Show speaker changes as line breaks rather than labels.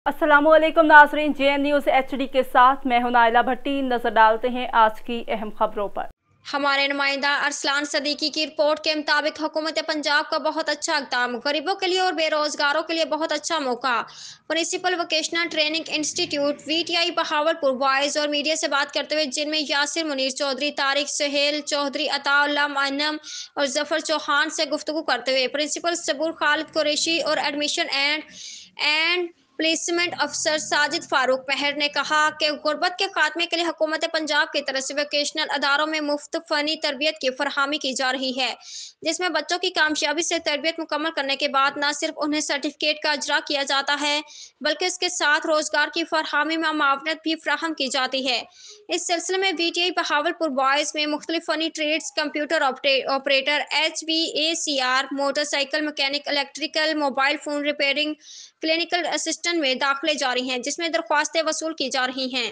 अस्सलाम वालेकुम नाज़रीन, JN न्यूज़ HD के साथ मैं हूं नाइला भट्टी। नजर डालते हैं आज की अहम खबरों पर।
हमारे नुमाइंदा अरसलान सदीकी की रिपोर्ट के मुताबिक हुकूमत पंजाब का बहुत अच्छा इक़दाम, गरीबों के लिए और बेरोजगारों के लिए बहुत अच्छा मौका। Principal vocational training institute VTI Bahawalpur voice और मीडिया से बात करते हुए, जिनमें यासिर मुनीर चौधरी, तारिक सुहेल चौधरी, अताउल्लाह मानम और जफर चौहान से गुफ्तगू करते हुए प्रिंसिपल सबूर खालिद कुरैशी और एडमिशन एंड प्लेसमेंट अफसर साजिद फारूक महर ने कहा कि गुर्बत के खात्मे के लिए हुकूमत पंजाब की तरफ से वोकेशनल अदारों में मुफ्त फ़नी तरबियत की फरहमी की जा रही है, जिसमें बच्चों की कामयाबी से तरबियत मुकम्मल करने के बाद न सिर्फ उन्हें सर्टिफिकेट का अजरा किया जाता है, बल्कि इसके साथ रोजगार की फरहमी में मावनत भी फ्राहम की जाती है। इस सिलसिले में VTI बहावलपुर बॉयज़ में मुख्तलिफ फ़नी trades, computer operator, HVACR, motorcycle mechanic, electrical, mobile phone repairing, clinical assistant में दाखिले जारी हैं, जिसमें दरख्वास्तें वसूल की जा रही हैं।